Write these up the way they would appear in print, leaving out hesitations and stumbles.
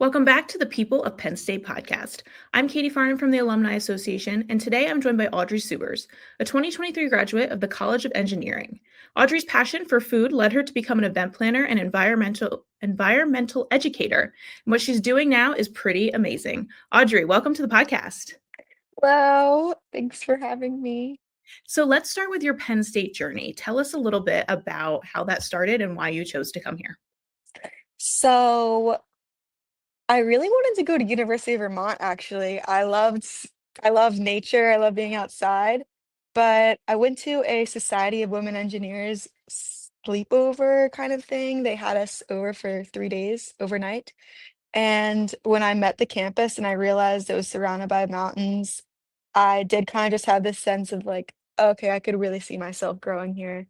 Welcome back to the People of Penn State podcast. I'm Katie Farnham from the Alumni Association, and today I'm joined by Audrey Subers, a 2023 graduate of the College of Engineering. Audrey's passion for food led her to become an event planner and environmental educator. And what she's doing now is pretty amazing. Audrey, welcome to the podcast. Hello, thanks for having me. So let's start with your Penn State journey. Tell us a little bit about how that started and why you chose to come here. So I really wanted to go to University of Vermont, actually. I love nature, I love being outside, but I went to a Society of Women Engineers sleepover kind of thing. They had us over for 3 days overnight. And when I met the campus and I realized it was surrounded by mountains, I did kind of just have this sense of like, okay, I could really see myself growing here.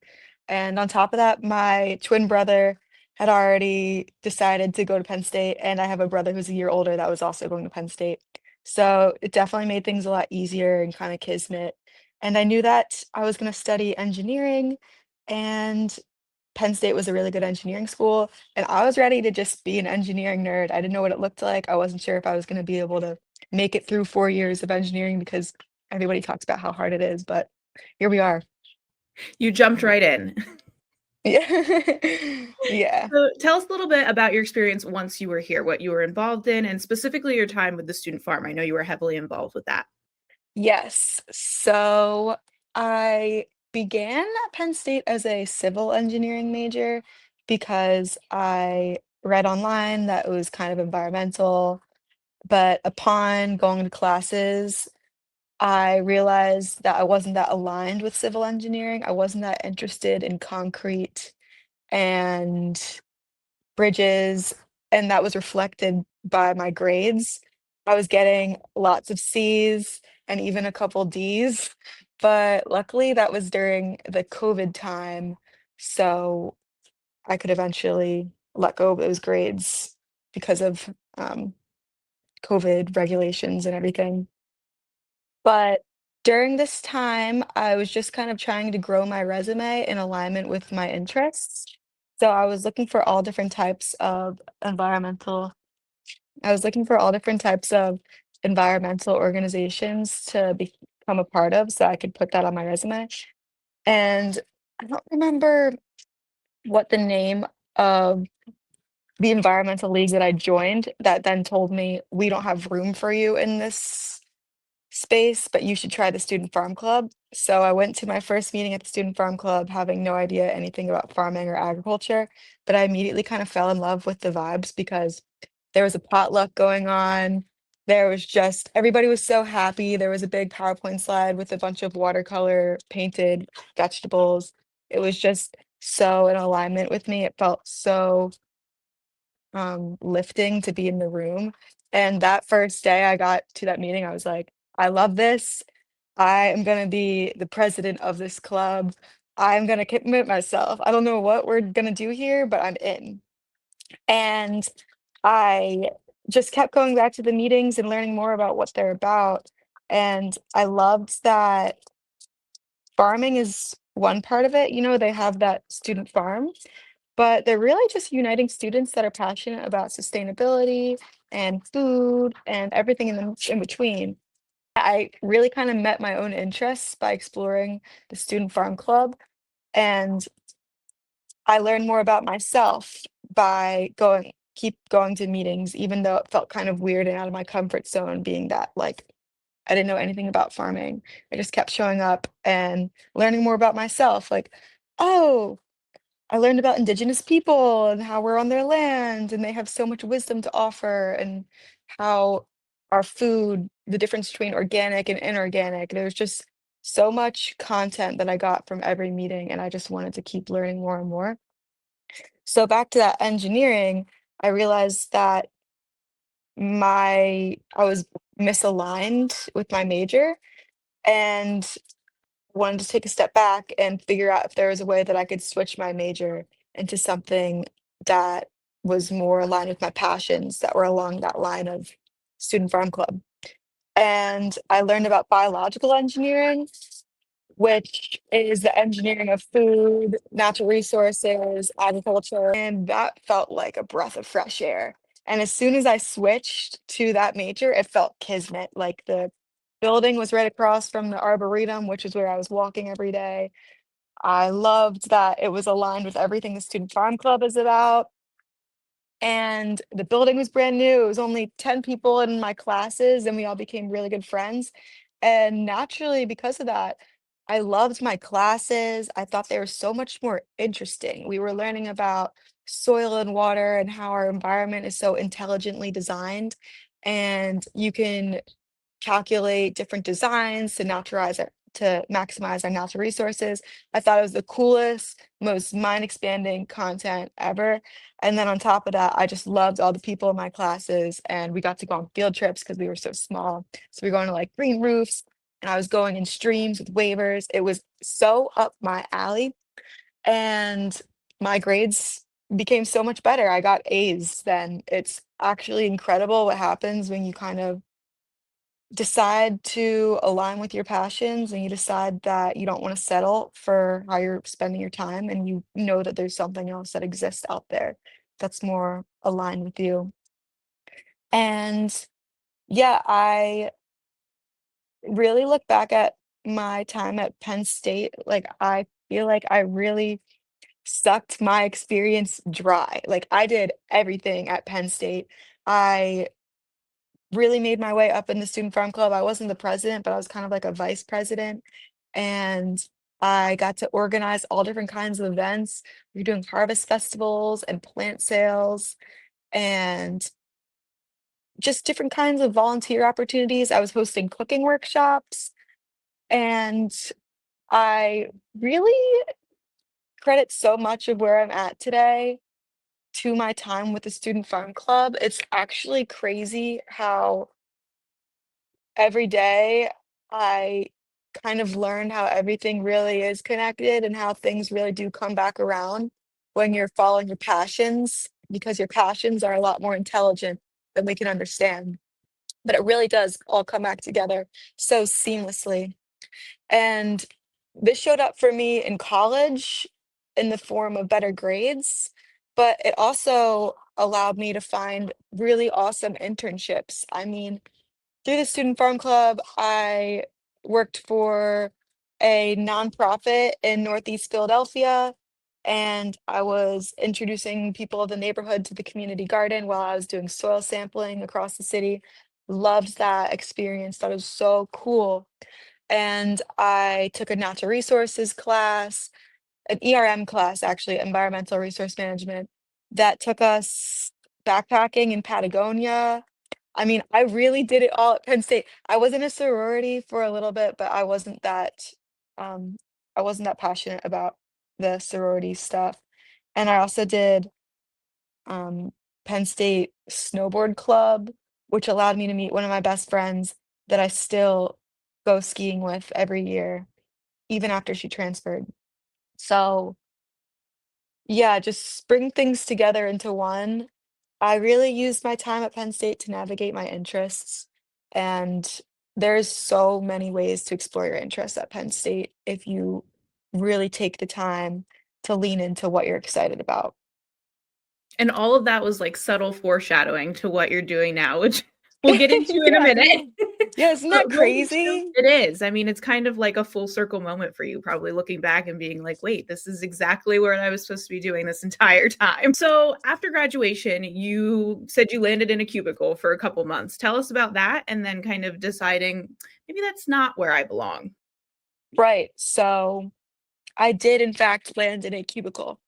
And on top of that, my twin brother had already decided to go to Penn State, and I have a brother who's a year older that was also going to Penn State. So it definitely made things a lot easier and kind of kismet. And I knew that I was going to study engineering, and Penn State was a really good engineering school, and I was ready to just be an engineering nerd. I didn't know what it looked like. I wasn't sure if I was going to be able to make it through 4 years of engineering because everybody talks about how hard it is, but here we are. You jumped right in. Yeah. Yeah. So tell us a little bit about your experience once you were here, what you were involved in, and specifically your time with the student farm. I know you were heavily involved with that. Yes. So I began at Penn State as a civil engineering major because I read online that it was kind of environmental, but upon going to classes, I realized that I wasn't that aligned with civil engineering. I wasn't that interested in concrete and bridges, and that was reflected by my grades. I was getting lots of C's and even a couple D's, but luckily that was during the COVID time, so I could eventually let go of those grades because of COVID regulations and everything. But during this time, I was just kind of trying to grow my resume in alignment with my interests. So I was looking for all different types of environmental I was looking for all different types of environmental organizations to become a part of so I could put that on my resume. And I don't remember what the name of the environmental leagues that I joined that then told me, "We don't have room for you in this space, but you should try the student farm club." So I went to my first meeting at the student farm club having no idea anything about farming or agriculture, but I immediately kind of fell in love with the vibes because there was a potluck going on. There was just everybody was so happy. There was a big PowerPoint slide with a bunch of watercolor painted vegetables. It was just so in alignment with me. It felt so lifting to be in the room. And that first day I got to that meeting, I was like, I love this. I am going to be the president of this club. I'm going to commit myself. I don't know what we're going to do here, but I'm in. And I just kept going back to the meetings and learning more about what they're about. And I loved that farming is one part of it. You know, they have that student farm, but they're really just uniting students that are passionate about sustainability and food and everything in between. I really kind of met my own interests by exploring the student farm club, and I learned more about myself by keep going to meetings, even though it felt kind of weird and out of my comfort zone, being that like I didn't know anything about farming. I just kept showing up and learning more about myself. Like, oh, I learned about indigenous people and how we're on their land and they have so much wisdom to offer, and how our food, the difference between organic and inorganic. There's just so much content that I got from every meeting, and I just wanted to keep learning more and more. So back to that engineering, I realized that I was misaligned with my major and wanted to take a step back and figure out if there was a way that I could switch my major into something that was more aligned with my passions that were along that line of student farm club. And I learned about biological engineering, which is the engineering of food, natural resources, agriculture, and that felt like a breath of fresh air. And as soon as I switched to that major, it felt kismet. Like the building was right across from the Arboretum, which is where I was walking every day. I loved that it was aligned with everything the Student Farm Club is about. And the building was brand new. It was only 10 people in my classes, and we all became really good friends. And naturally, because of that, I loved my classes. I thought they were so much more interesting. We were learning about soil and water and how our environment is so intelligently designed. And you can calculate different designs to maximize our natural resources. I thought it was the coolest, most mind-expanding content ever. And then on top of that, I just loved all the people in my classes, and we got to go on field trips because we were so small. So we were going to like green roofs, and I was going in streams with waivers. It was so up my alley, and my grades became so much better. I got A's then. It's actually incredible what happens when you kind of decide to align with your passions and you decide that you don't want to settle for how you're spending your time, and you know that there's something else that exists out there that's more aligned with you. And yeah, I really look back at my time at Penn State, like I feel like I really sucked my experience dry. Like I did everything at Penn State. I really made my way up in the student farm club. I wasn't the president, but I was kind of like a vice president. And I got to organize all different kinds of events. We were doing harvest festivals and plant sales and just different kinds of volunteer opportunities. I was hosting cooking workshops, and I really credit so much of where I'm at today to my time with the student farm club. It's actually crazy how every day I kind of learned how everything really is connected and how things really do come back around when you're following your passions, because your passions are a lot more intelligent than we can understand. But it really does all come back together so seamlessly. And this showed up for me in college in the form of better grades, but it also allowed me to find really awesome internships. I mean, through the Student Farm Club, I worked for a nonprofit in Northeast Philadelphia, and I was introducing people of the neighborhood to the community garden while I was doing soil sampling across the city. Loved that experience. That was so cool. And I took a natural resources class, an ERM class, actually, environmental resource management, that took us backpacking in Patagonia. I mean, I really did it all at Penn State. I was in a sorority for a little bit, but um, I wasn't that passionate about the sorority stuff. And I also did um, Penn State Snowboard Club, which allowed me to meet one of my best friends that I still go skiing with every year, even after she transferred. So yeah, just bring things together into one. I really used my time at Penn State to navigate my interests, and there's so many ways to explore your interests at Penn State if you really take the time to lean into what you're excited about. And all of that was like subtle foreshadowing to what you're doing now, which we'll get into in a Yeah. minute. Yeah, isn't But that really true. crazy? It is. I mean, it's kind of like a full circle moment for you, probably looking back and being like, wait, this is exactly what I was supposed to be doing this entire time. So after graduation, you said you landed in a cubicle for a couple months. Tell us about that and then kind of deciding maybe that's not where I belong. Right. So I did, in fact, land in a cubicle.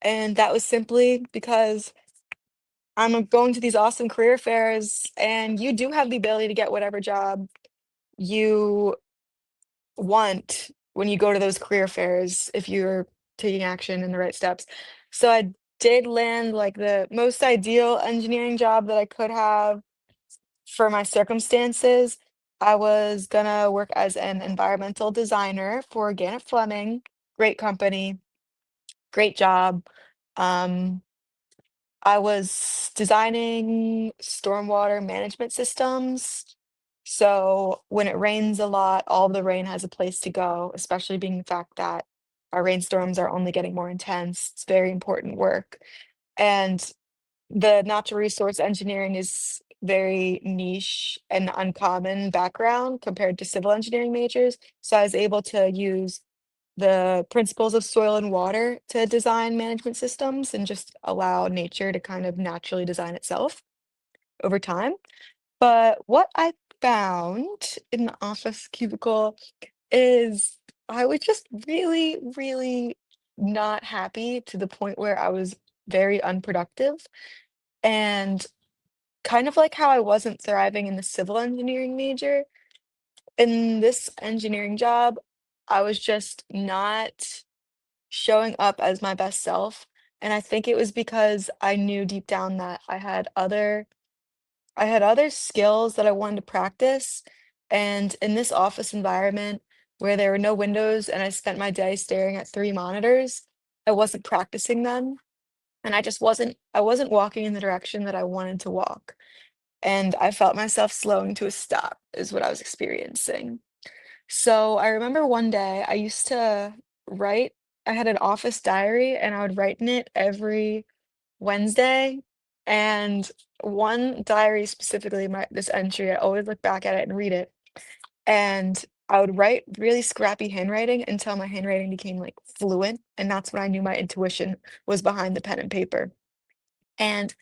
And that was simply because I'm going to these awesome career fairs, and you do have the ability to get whatever job you want when you go to those career fairs if you're taking action in the right steps. So I did land like the most ideal engineering job that I could have for my circumstances. I was gonna work as an environmental designer for Gannett Fleming. Great company, great job. Um, I was designing stormwater management systems. So when it rains a lot, all of the rain has a place to go, especially being the fact that our rainstorms are only getting more intense. It's very important work. And the natural resource engineering is very niche and uncommon background compared to civil engineering majors. So I was able to use the principles of soil and water to design management systems and just allow nature to kind of naturally design itself over time. But what I found in the office cubicle is I was just really, really not happy to the point where I was very unproductive. And kind of like how I wasn't thriving in the civil engineering major, in this engineering job, I was just not showing up as my best self. And I think it was because I knew deep down that I had other skills that I wanted to practice. And in this office environment where there were no windows and I spent my day staring at three monitors, I wasn't practicing them. And I wasn't walking in the direction that I wanted to walk. And I felt myself slowing to a stop, is what I was experiencing. So I remember one day I used to write, I had an office diary and I would write in it every Wednesday. And one diary specifically, this entry, I always look back at it and read it. And I would write really scrappy handwriting until my handwriting became like fluent. And that's when I knew my intuition was behind the pen and paper. And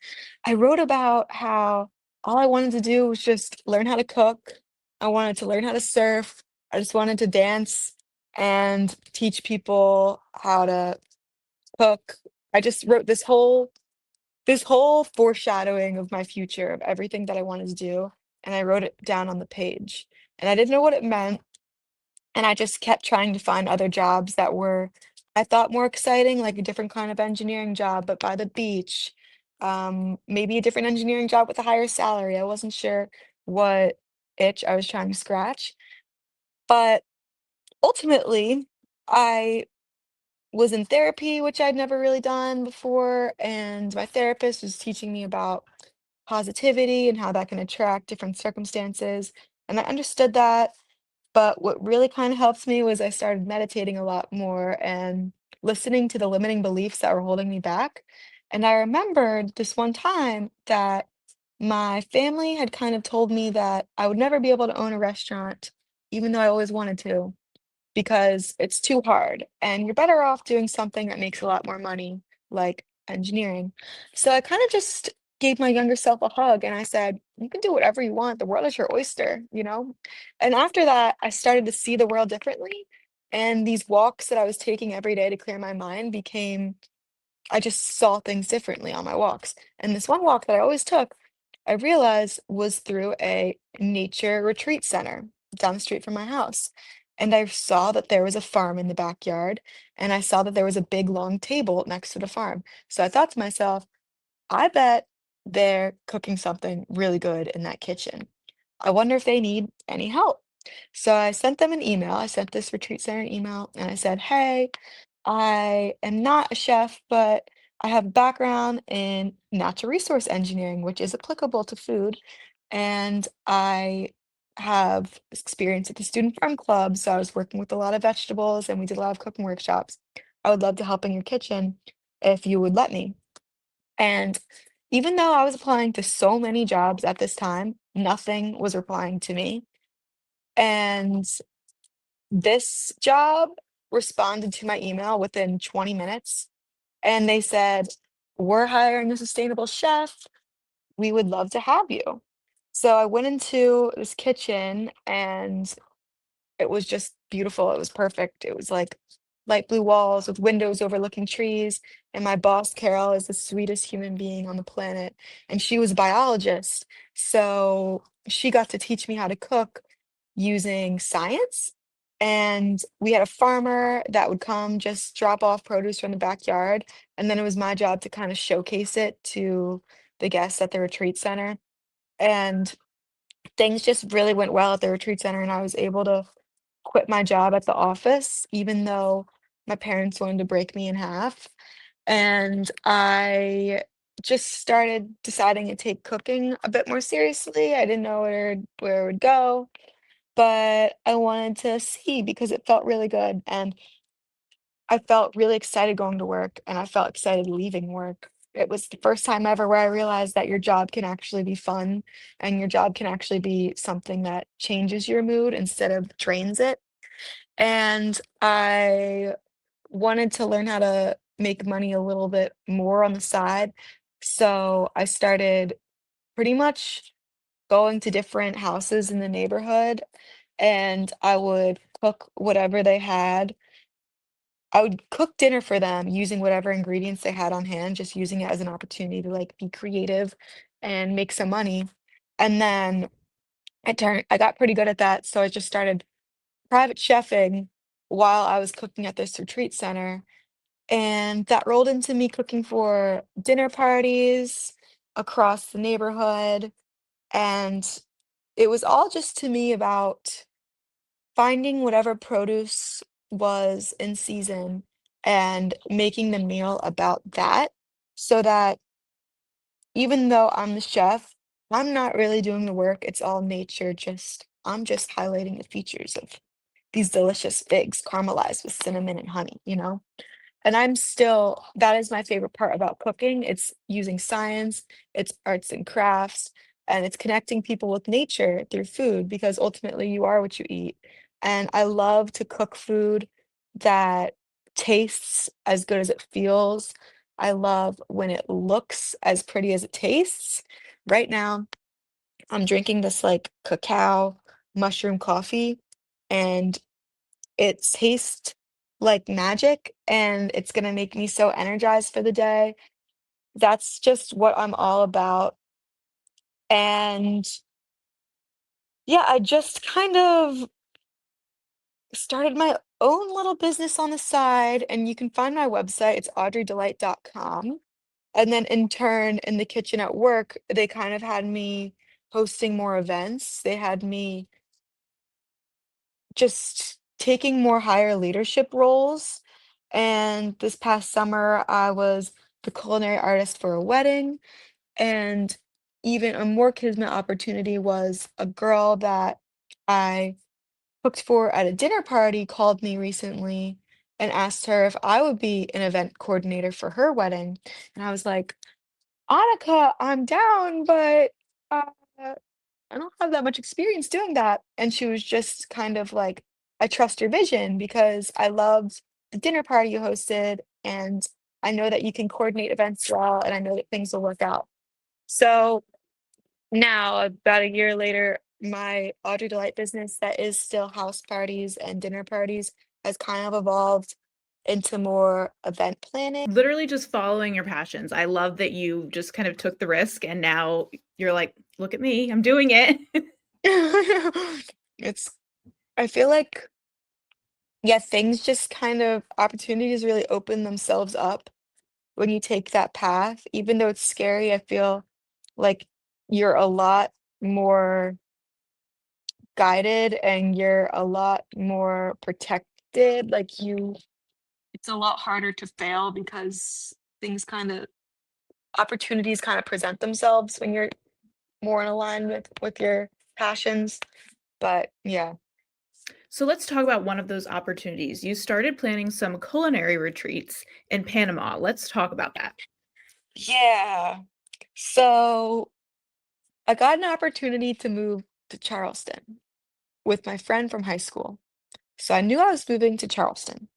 I wrote about how all I wanted to do was just learn how to cook. I wanted to learn how to surf. I just wanted to dance and teach people how to cook. I just wrote this whole foreshadowing of my future of everything that I wanted to do, and I wrote it down on the page. And I didn't know what it meant, and I just kept trying to find other jobs that were, I thought, more exciting, like a different kind of engineering job, but by the beach. Maybe a different engineering job with a higher salary. I wasn't sure what itch I was trying to scratch. But ultimately, I was in therapy, which I'd never really done before, and my therapist was teaching me about positivity and how that can attract different circumstances. And I understood that. But what really kind of helped me was I started meditating a lot more and listening to the limiting beliefs that were holding me back. And I remembered this one time that my family had kind of told me that I would never be able to own a restaurant, even though I always wanted to, because it's too hard and you're better off doing something that makes a lot more money, like engineering. So I kind of just gave my younger self a hug and I said, "You can do whatever you want. The world is your oyster, you know?" And after that, I started to see the world differently. And these walks that I was taking every day to clear my mind became, I just saw things differently on my walks. And this one walk that I always took, I realized was through a nature retreat center down the street from my house. And I saw that there was a farm in the backyard, and I saw that there was a big long table next to the farm. So I thought to myself, I bet they're cooking something really good in that kitchen. I wonder if they need any help. So I sent them an email. I sent this retreat center an email and I said, "Hey, I am not a chef, but I have a background in natural resource engineering, which is applicable to food. And I have experience at the Student Farm Club. So I was working with a lot of vegetables and we did a lot of cooking workshops. I would love to help in your kitchen if you would let me." And even though I was applying to so many jobs at this time, nothing was replying to me. And this job responded to my email within 20 minutes. And they said, "We're hiring a sustainable chef. We would love to have you." So I went into this kitchen and it was just beautiful. It was perfect. It was like light blue walls with windows overlooking trees. And my boss, Carol, is the sweetest human being on the planet. And she was a biologist. So she got to teach me how to cook using science. And we had a farmer that would come just drop off produce from the backyard. And then it was my job to kind of showcase it to the guests at the retreat center. And things just really went well at the retreat center. And I was able to quit my job at the office, even though my parents wanted to break me in half. And I just started deciding to take cooking a bit more seriously. I didn't know where it would go, but I wanted to see because it felt really good. And I felt really excited going to work and I felt excited leaving work. It was the first time ever where I realized that your job can actually be fun and your job can actually be something that changes your mood instead of drains it. And I wanted to learn how to make money a little bit more on the side. So I started pretty much going to different houses in the neighborhood and I would cook whatever they had. I would cook dinner for them using whatever ingredients they had on hand, just using it as an opportunity to like be creative and make some money. And then I got pretty good at that. So I just started private chefing while I was cooking at this retreat center. And that rolled into me cooking for dinner parties across the neighborhood. And it was all just to me about finding whatever produce was in season and making the meal about that so that even though I'm the chef, I'm not really doing the work. It's all nature, just I'm just highlighting the features of these delicious figs caramelized with cinnamon and honey, you know? And I'm still that is my favorite part about cooking. It's using science, it's arts and crafts, and it's connecting people with nature through food because ultimately you are what you eat. And I love to cook food that tastes as good as it feels. I love when it looks as pretty as it tastes. Right now, I'm drinking this like cacao mushroom coffee, and it tastes like magic, and it's gonna make me so energized for the day. That's just what I'm all about. And yeah, I just kind of started my own little business on the side, and you can find my website. It's audreydelight.com. And then in turn, in the kitchen at work, they kind of had me hosting more events. They had me just taking more higher leadership roles. And this past summer, I was the culinary artist for a wedding. And even a more kismet opportunity was a girl that I cooked for at a dinner party called me recently and asked her if I would be an event coordinator for her wedding. And I was like, Annika, I'm down, but uh, I don't have that much experience doing that. And she was just kind of like, I trust your vision because I loved the dinner party you hosted, and I know that you can coordinate events well, and I know that things will work out. So now, about a year later, my Audrey Delight business that is still house parties and dinner parties has kind of evolved into more event planning. Literally just following your passions. I love that you just kind of took the risk and now you're like, look at me, I'm doing it. It's, I feel like, yeah, things just kind of opportunities really open themselves up when you take that path. Even though it's scary, I feel like you're a lot more guided and you're a lot more protected. Like you, it's a lot harder to fail because things kind of opportunities kind of present themselves when you're more in alignment with your passions. But yeah. So let's talk about one of those opportunities. You started planning some culinary retreats in Panama. Let's talk about that. Yeah. So I got an opportunity to move to Charleston with my friend from high school. So I knew I was moving to Charleston.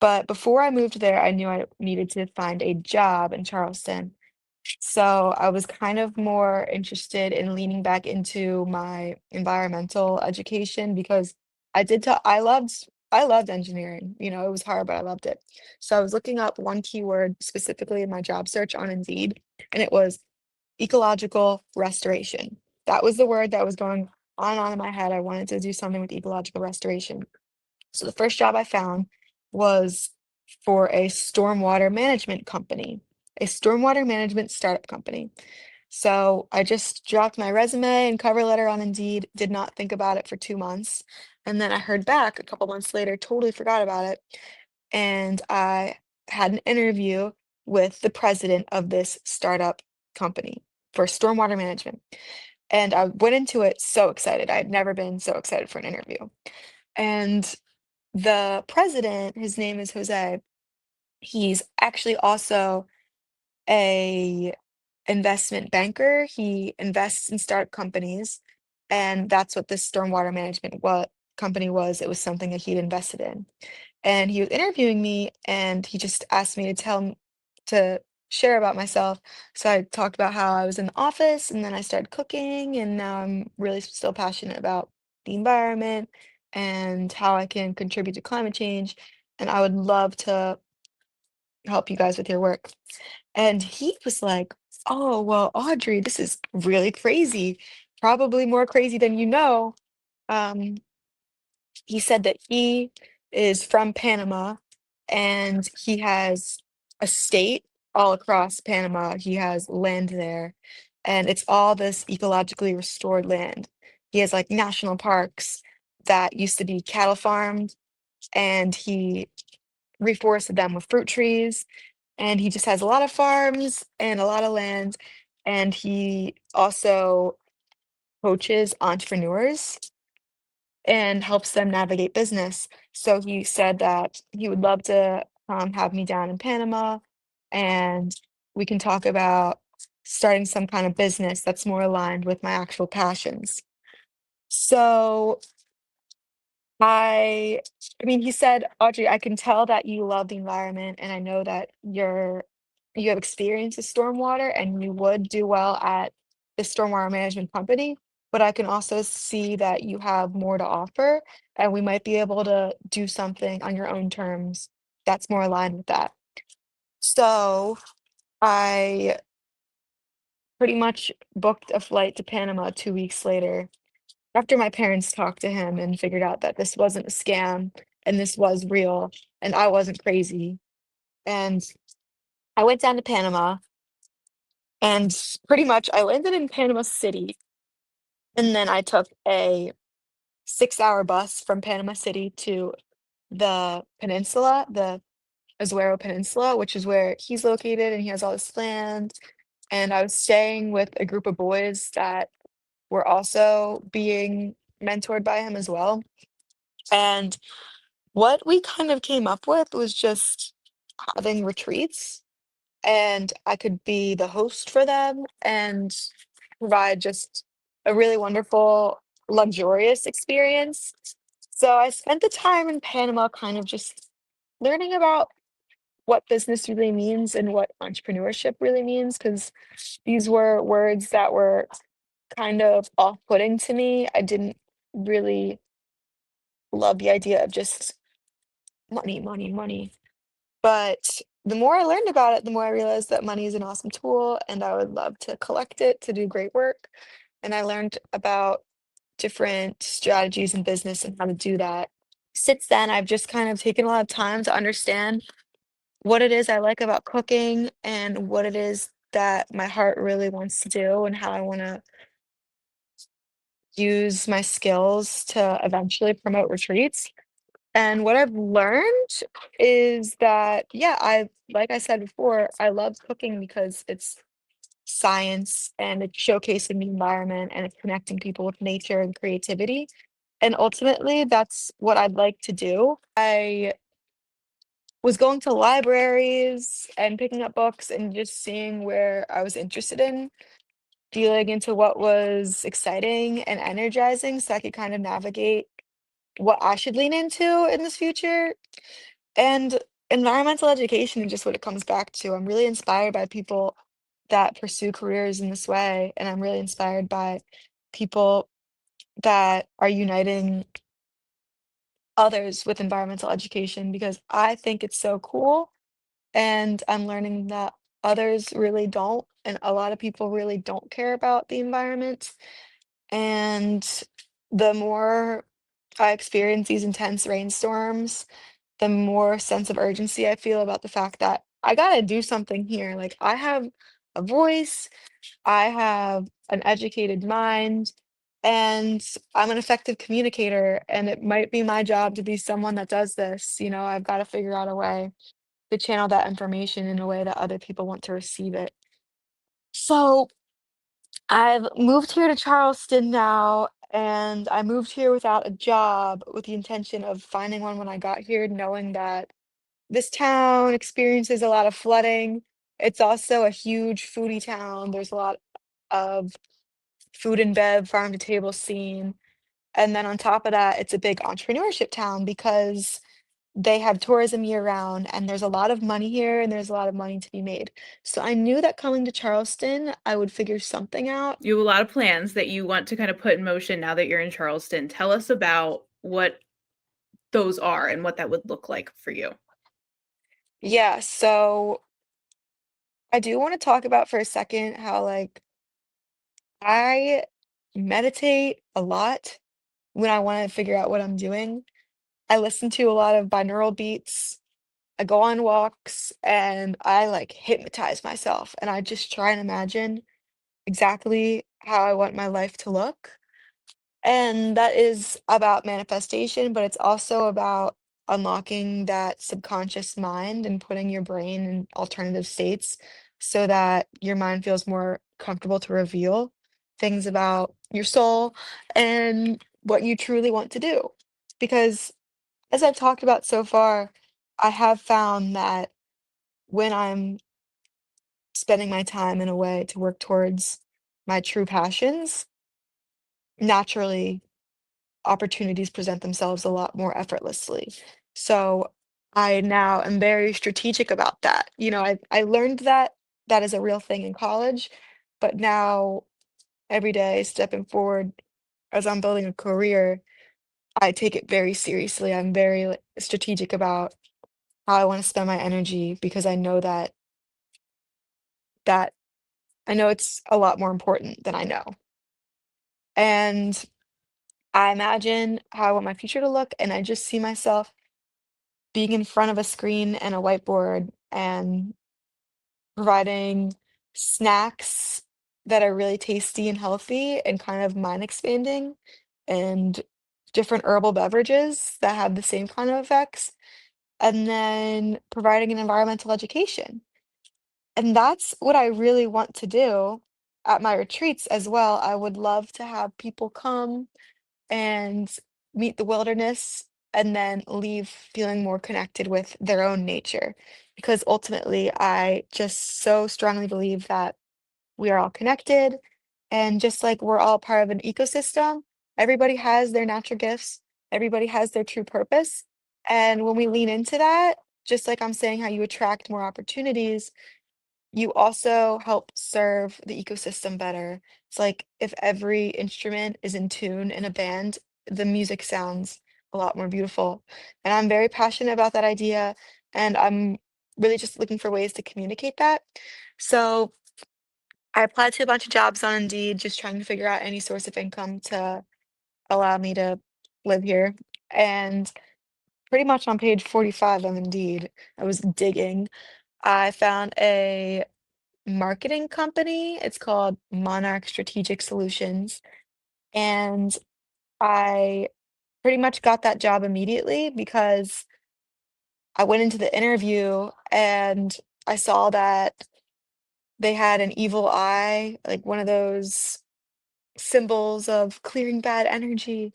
But before I moved there, I knew I needed to find a job in Charleston. So I was kind of more interested in leaning back into my environmental education because I loved engineering. You know, it was hard, but I loved it. So I was looking up one keyword specifically in my job search on Indeed, and it was ecological restoration. That was the word that was going on and on in my head. I wanted to do something with ecological restoration. So the first job I found was for a stormwater management company, a stormwater management startup company. So I just dropped my resume and cover letter on Indeed, did not think about it for 2 months. And then I heard back a couple months later, totally forgot about it. And I had an interview with the president of this startup company for stormwater management. And I went into it so excited. I had never been so excited for an interview. And the president, his name is Jose, he's actually also a investment banker. He invests in startup companies, and that's what this stormwater management what company was. It was something that he'd invested in. And he was interviewing me, and he just asked me to tell him to share about myself. So I talked about how I was in the office, and then I started cooking, and now I'm really still passionate about the environment and how I can contribute to climate change. And I would love to help you guys with your work. And he was like, "Oh, well, Audrey, this is really crazy, probably more crazy than you know." Um, he said that he is from Panama and he has a state all across Panama. He has land there, and it's all this ecologically restored land. He has like national parks that used to be cattle farmed, and he reforested them with fruit trees, and he just has a lot of farms and a lot of land, and he also coaches entrepreneurs and helps them navigate business. So he said that he would love to have me down in Panama, and we can talk about starting some kind of business that's more aligned with my actual passions. So I I mean, he said, "Audrey, I can tell that you love the environment, and I know that you have experience with stormwater, and you would do well at the stormwater management company, but I can also see that you have more to offer, and we might be able to do something on your own terms that's more aligned with that." So I pretty much booked a flight to Panama 2 weeks later after my parents talked to him and figured out that this wasn't a scam and this was real and I wasn't crazy. And I went down to Panama, and pretty much I landed in Panama City, and then I took a 6-hour bus from Panama City to the peninsula, the Azuero Peninsula, which is where he's located and he has all this land. And I was staying with a group of boys that were also being mentored by him as well. And what we kind of came up with was just having retreats, and I could be the host for them and provide just a really wonderful, luxurious experience. So I spent the time in Panama kind of just learning about what business really means and what entrepreneurship really means, because these were words that were kind of off-putting to me. I didn't really love the idea of just money, money, money. But the more I learned about it, the more I realized that money is an awesome tool and I would love to collect it to do great work. And I learned about different strategies in business and how to do that. Since then, I've just kind of taken a lot of time to understand what it is I like about cooking and what it is that my heart really wants to do and how I want to use my skills to eventually promote retreats. And what I've learned is that, yeah, like I said before, I love cooking because it's science and it's showcasing the environment and it's connecting people with nature and creativity. And ultimately, that's what I'd like to do. I was going to libraries and picking up books and just seeing where I was interested in, dealing into what was exciting and energizing so I could kind of navigate what I should lean into in this future. And environmental education is just what it comes back to. I'm really inspired by people that pursue careers in this way, and I'm really inspired by people that are uniting others with environmental education because I think it's so cool. And I'm learning that others really don't, and a lot of people really don't care about the environment. And the more I experience these intense rainstorms, the more sense of urgency I feel about the fact that I gotta do something here. Like, I have a voice, I have an educated mind, and I'm an effective communicator, and it might be my job to be someone that does this. I've got to figure out a way to channel that information in a way that other people want to receive it. So I've moved here to Charleston now, and I moved here without a job with the intention of finding one when I got here, knowing that this town experiences a lot of flooding. It's also a huge foodie town. There's a lot of food and bev, farm to table scene. And then on top of that, it's a big entrepreneurship town because they have tourism year round and there's a lot of money here and there's a lot of money to be made. So I knew that coming to Charleston, I would figure something out. You have a lot of plans that you want to kind of put in motion now that you're in Charleston. Tell us about what those are and what that would look like for you. Yeah, so I do want to talk about for a second how like I meditate a lot when I want to figure out what I'm doing. I listen to a lot of binaural beats. I go on walks and I like hypnotize myself and I just try and imagine exactly how I want my life to look. And that is about manifestation, but it's also about unlocking that subconscious mind and putting your brain in alternative states so that your mind feels more comfortable to reveal things about your soul and what you truly want to do. Because as I've talked about so far, I have found that when I'm spending my time in a way to work towards my true passions, naturally opportunities present themselves a lot more effortlessly. So I now am very strategic about that. You know, I learned that that is a real thing in college, but now every day stepping forward as I'm building a career, I take it very seriously. I'm very like, strategic about how I want to spend my energy because that I know it's a lot more important than I know. And I imagine how I want my future to look, and I just see myself being in front of a screen and a whiteboard and providing snacks that are really tasty and healthy and kind of mind expanding and different herbal beverages that have the same kind of effects, and then providing an environmental education. And that's what I really want to do at my retreats as well. I would love to have people come and meet the wilderness and then leave feeling more connected with their own nature. Because ultimately, I just so strongly believe that we are all connected. And just like we're all part of an ecosystem, everybody has their natural gifts, everybody has their true purpose. And when we lean into that, just like I'm saying, how you attract more opportunities, you also help serve the ecosystem better. It's like if every instrument is in tune in a band, the music sounds a lot more beautiful. And I'm very passionate about that idea, and I'm really just looking for ways to communicate that. So I applied to a bunch of jobs on Indeed, just trying to figure out any source of income to allow me to live here. And pretty much on page 45 of Indeed, I was digging. I found a marketing company. It's called Monarch Strategic Solutions. And I pretty much got that job immediately because I went into the interview and I saw that they had an evil eye, like one of those symbols of clearing bad energy.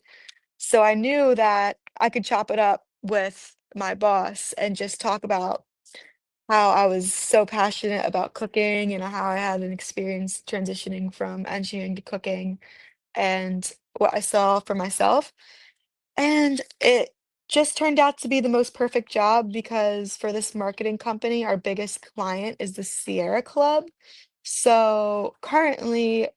So I knew that I could chop it up with my boss and just talk about how I was so passionate about cooking and how I had an experience transitioning from engineering to cooking and what I saw for myself. And it just turned out to be the most perfect job because for this marketing company, our biggest client is the Sierra Club. So currently,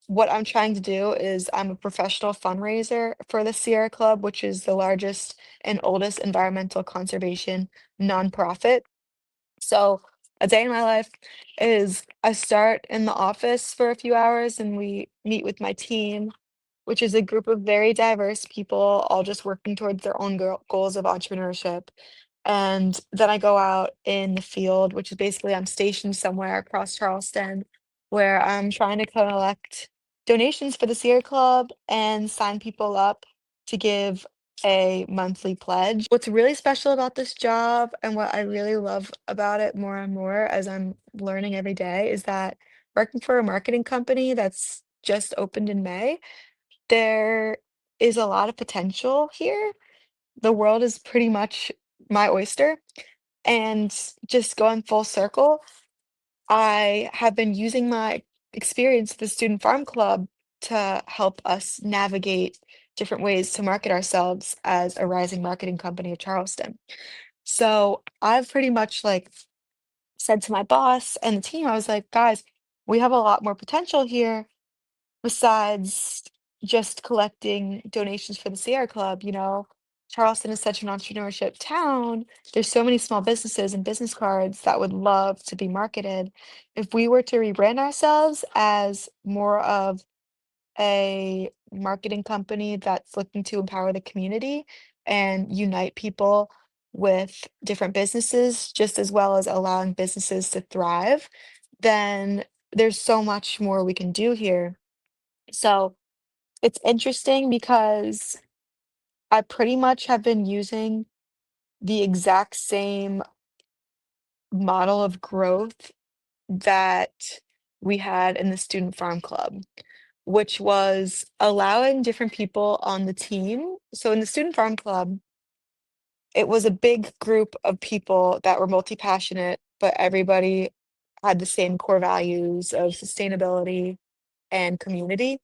what I'm trying to do is I'm a professional fundraiser for the Sierra Club, which is the largest and oldest environmental conservation nonprofit. So a day in my life is I start in the office for a few hours and we meet with my team, which is a group of very diverse people, all just working towards their own goals of entrepreneurship. And then I go out in the field, which is basically I'm stationed somewhere across Charleston where I'm trying to collect donations for the Sierra Club and sign people up to give a monthly pledge. What's really special about this job and what I really love about it more and more as I'm learning every day is that working for a marketing company that's just opened in May, there is a lot of potential here. The world is pretty much my oyster. And just going full circle, I have been using my experience at the Student Farm Club to help us navigate different ways to market ourselves as a rising marketing company of Charleston. So I've pretty much like said to my boss and the team, I was like, guys, we have a lot more potential here besides just collecting donations for the Sierra Club, you know. Charleston is such an entrepreneurship town. There's so many small businesses and business cards that would love to be marketed. If we were to rebrand ourselves as more of a marketing company that's looking to empower the community and unite people with different businesses, just as well as allowing businesses to thrive, then there's so much more we can do here. So it's interesting because I pretty much have been using the exact same model of growth that we had in the Student Farm Club, which was allowing different people on the team. So in the Student Farm Club, it was a big group of people that were multi-passionate, but everybody had the same core values of sustainability and community.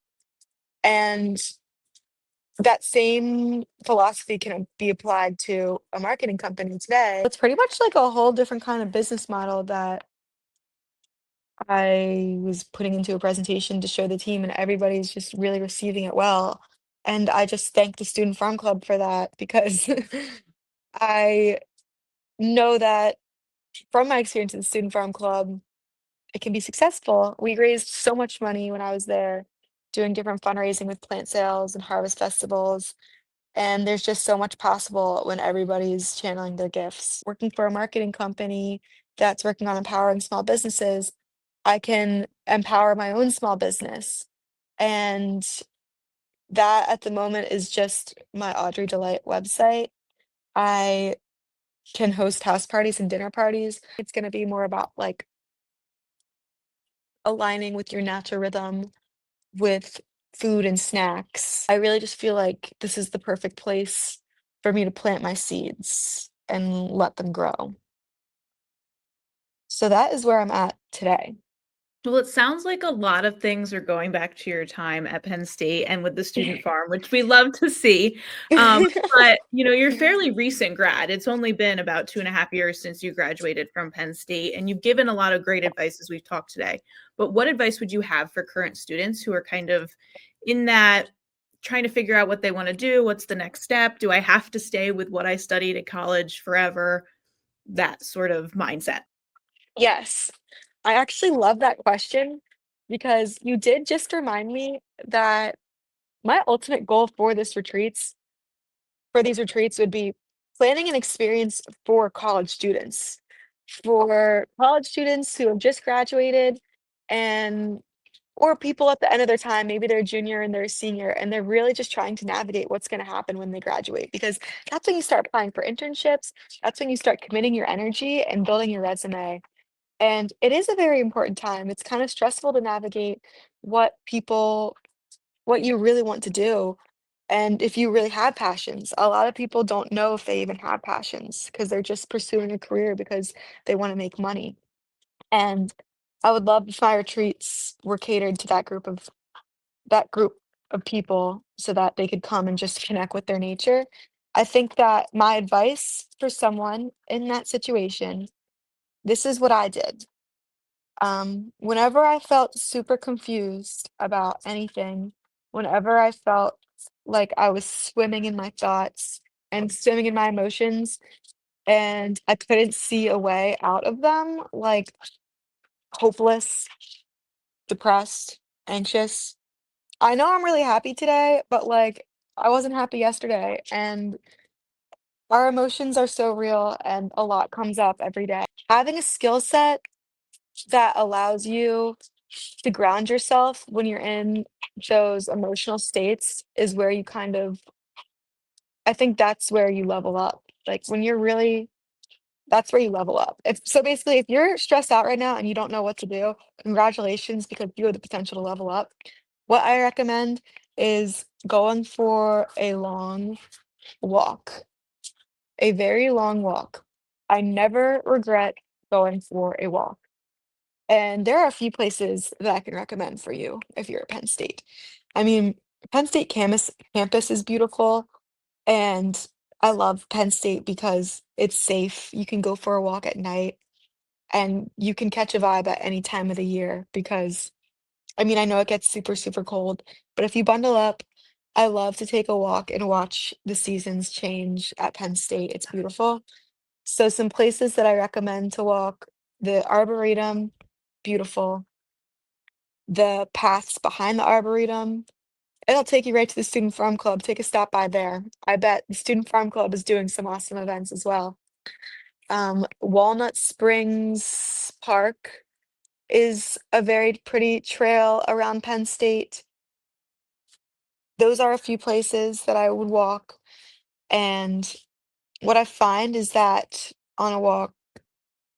And that same philosophy can be applied to a marketing company today. It's pretty much like a whole different kind of business model that I was putting into a presentation to show the team, and everybody's just really receiving it well. And I just thank the Student Farm Club for that because I know that from my experience in the Student Farm Club, it can be successful. We raised so much money when I was there doing different fundraising with plant sales and harvest festivals. And there's just so much possible when everybody's channeling their gifts. Working for a marketing company that's working on empowering small businesses, I can empower my own small business. And that at the moment is just my Audrey Delight website. I can host house parties and dinner parties. It's going to be more about like aligning with your natural rhythm with food and snacks. I really just feel like this is the perfect place for me to plant my seeds and let them grow. So that is where I'm at today. Well, it sounds like a lot of things are going back to your time at Penn State and with the student farm, which we love to see. But you're a fairly recent grad. It's only been about 2.5 years since you graduated from Penn State, and you've given a lot of great advice as we've talked today. But what advice would you have for current students who are kind of in that trying to figure out what they want to do? What's the next step? Do I have to stay with what I studied at college forever? That sort of mindset. Yes, I actually love that question because you did just remind me that my ultimate goal for these retreats would be planning an experience for college students who have just graduated and or people at the end of their time, maybe they're a junior and they're a senior, and they're really just trying to navigate what's going to happen when they graduate. Because that's when you start applying for internships. That's when you start committing your energy and building your resume. And it is a very important time. It's kind of stressful to navigate what people, what you really want to do. And if you really have passions, a lot of people don't know if they even have passions because they're just pursuing a career because they want to make money. And I would love if my retreats were catered to that group of people so that they could come and just connect with their nature. I think that my advice for someone in that situation, this is what I did. Whenever I felt super confused about anything, whenever I felt like I was swimming in my thoughts and swimming in my emotions and I couldn't see a way out of them, like hopeless, depressed, anxious. I know I'm really happy today, but like I wasn't happy yesterday, and our emotions are so real and a lot comes up every day. Having a skill set that allows you to ground yourself when you're in those emotional states is where you kind of I think that's where you level up. Like when you're really that's where you level up. If so basically if you're stressed out right now and you don't know what to do, congratulations because you have the potential to level up. What I recommend is going for a long walk, a very long walk. I never regret going for a walk. And there are a few places that I can recommend for you if you're at Penn State. I mean, Penn State campus is beautiful, and I love Penn State because it's safe. You can go for a walk at night and you can catch a vibe at any time of the year because I mean, I know it gets super, super cold, but if you bundle up, I love to take a walk and watch the seasons change at Penn State. It's beautiful. So some places that I recommend to walk, the Arboretum, beautiful. The paths behind the Arboretum, it'll take you right to the Student Farm Club. Take a stop by there. I bet the Student Farm Club is doing some awesome events as well. Walnut Springs Park is a very pretty trail around Penn State. Those are a few places that I would walk. And what I find is that on a walk,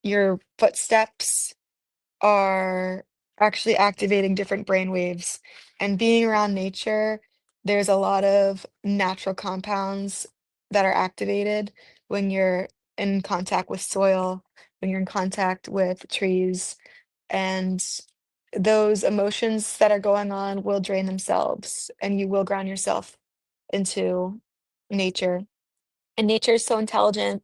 your footsteps are actually activating different brain waves. And being around nature, there's a lot of natural compounds that are activated when you're in contact with soil, when you're in contact with trees, and those emotions that are going on will drain themselves, and you will ground yourself into nature. And nature is so intelligent.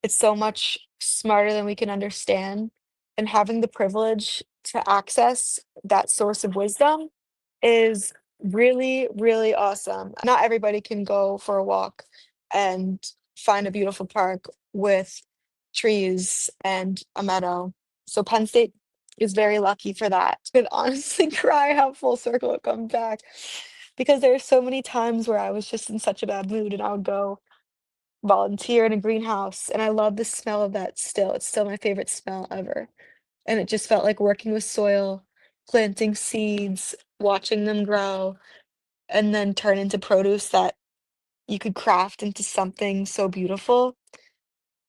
It's so much smarter than we can understand. And having the privilege to access that source of wisdom is really, really awesome. Not everybody can go for a walk and find a beautiful park with trees and a meadow. So Penn State is very lucky for that. I could honestly cry how full circle it comes back because there are so many times where I was just in such a bad mood and I would go volunteer in a greenhouse, and I love the smell of that still. It's still my favorite smell ever. And it just felt like working with soil, planting seeds, watching them grow, and then turn into produce that you could craft into something so beautiful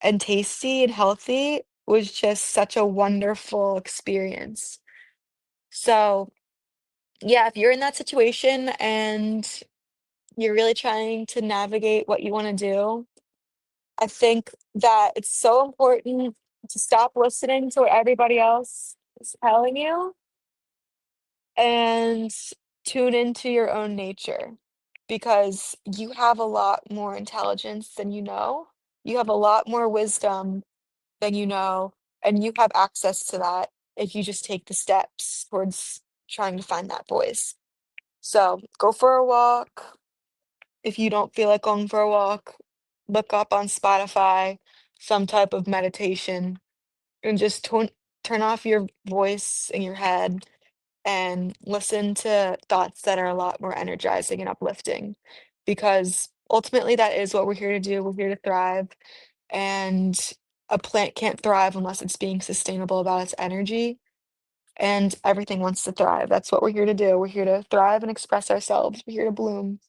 and tasty and healthy was just such a wonderful experience. So, yeah, if you're in that situation and you're really trying to navigate what you want to do, I think that it's so important to stop listening to what everybody else is telling you and tune into your own nature because you have a lot more intelligence than you know. You have a lot more wisdom than you know, and you have access to that if you just take the steps towards trying to find that voice. So go for a walk. If you don't feel like going for a walk, look up on Spotify some type of meditation and just turn off your voice in your head and listen to thoughts that are a lot more energizing and uplifting because ultimately that is what we're here to do. We're here to thrive, and a plant can't thrive unless it's being sustainable about its energy. And everything wants to thrive. That's what we're here to do. We're here to thrive and express ourselves. We're here to bloom.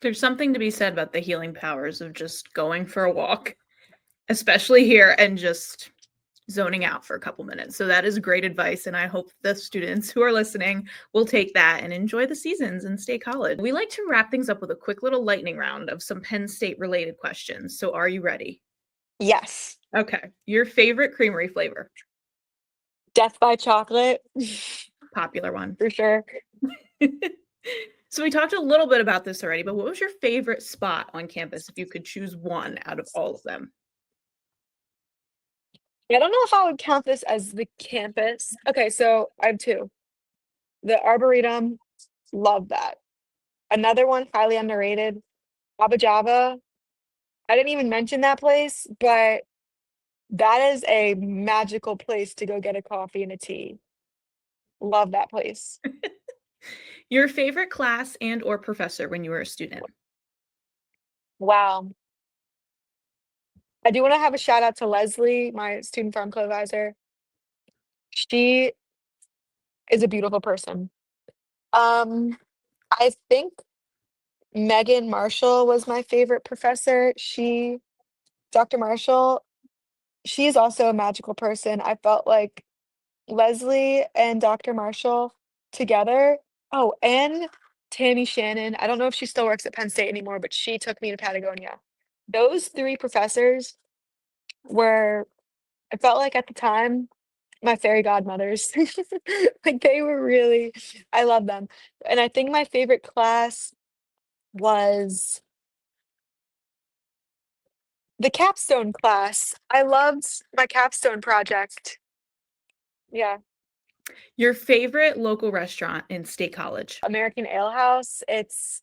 There's something to be said about the healing powers of just going for a walk, especially here, and just zoning out for a couple minutes. So that is great advice. And I hope the students who are listening will take that and enjoy the seasons and stay college. We like to wrap things up with a quick little lightning round of some Penn State related questions. So are you ready? Yes. Okay. Your favorite creamery flavor? Death by chocolate, Popular one. for sure. So we talked a little bit about this already, but what was your favorite spot on campus if you could choose one out of all of them? I don't know if I would count this as the campus. Okay, so I have two. The Arboretum, love that. Another one, highly underrated, Abba Java. I didn't even mention that place, but that is a magical place to go get a coffee and a tea. Love that place. Your favorite class and or professor when you were a student? Wow. I do want to have a shout out to Leslie, my student farm club advisor. She is a beautiful person. Um, I think Megan Marshall was my favorite professor. Dr. Marshall, she is also a magical person. I felt like Leslie and Dr. Marshall together. Oh, and Tammy Shannon. I don't know if she still works at Penn State anymore, but she took me to Patagonia. Those three professors were, I felt like at the time, My fairy godmothers. Like they were really, I love them. And I think my favorite class was the capstone class. I loved my capstone project. Yeah, Your favorite local restaurant in State College? American Ale House. It's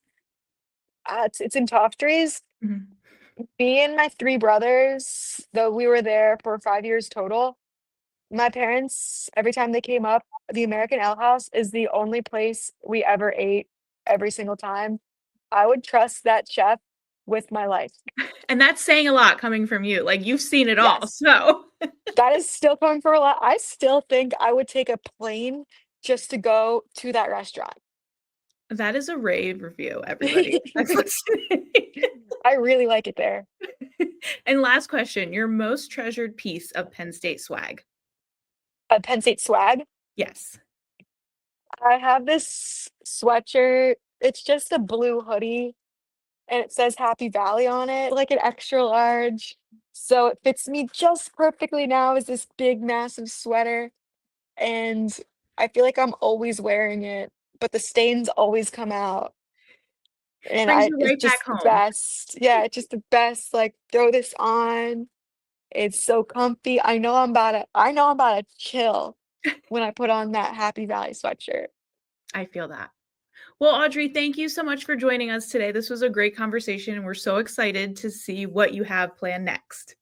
in Toftres. Mhm. Me and my three brothers, though we were there for 5 years total. My parents, every time they came up, the American Ale House is the only place we ever ate every single time. I would trust that chef with my life. And that's saying a lot coming from you. Like you've seen it all. Yes, So that is still coming for a lot. I still think I would take a plane just to go to that restaurant. that is a rave review, everybody that's listening. I really like it there. And last question, your most treasured piece of Penn State swag? A Penn State swag. Yes. I have this sweatshirt. It's just a blue hoodie and it says Happy Valley on it, like an extra large. So it fits me just perfectly now as this big, massive sweater. And I feel like I'm always wearing it, but the stains always come out. And Brings I you it's right back just the home. best. Yeah, it's just the best. Like throw this on. It's so comfy. I know I'm about to chill when I put on that Happy Valley sweatshirt. I feel that. Well, Audrey, thank you so much for joining us today. This was a great conversation, and we're so excited to see what you have planned next.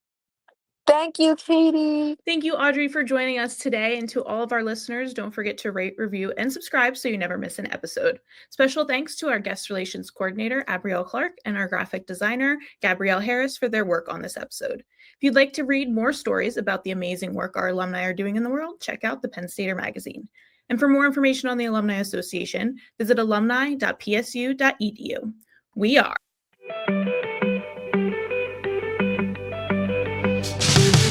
Thank you, Katie. Thank you, Audrey, for joining us today. And to all of our listeners, don't forget to rate, review, and subscribe so you never miss an episode. Special thanks to our guest relations coordinator, Abrielle Clark, and our graphic designer, Gabrielle Harris, for their work on this episode. If you'd like to read more stories about the amazing work our alumni are doing in the world, check out the Penn Stater magazine. And for more information on the Alumni Association, visit alumni.psu.edu. We are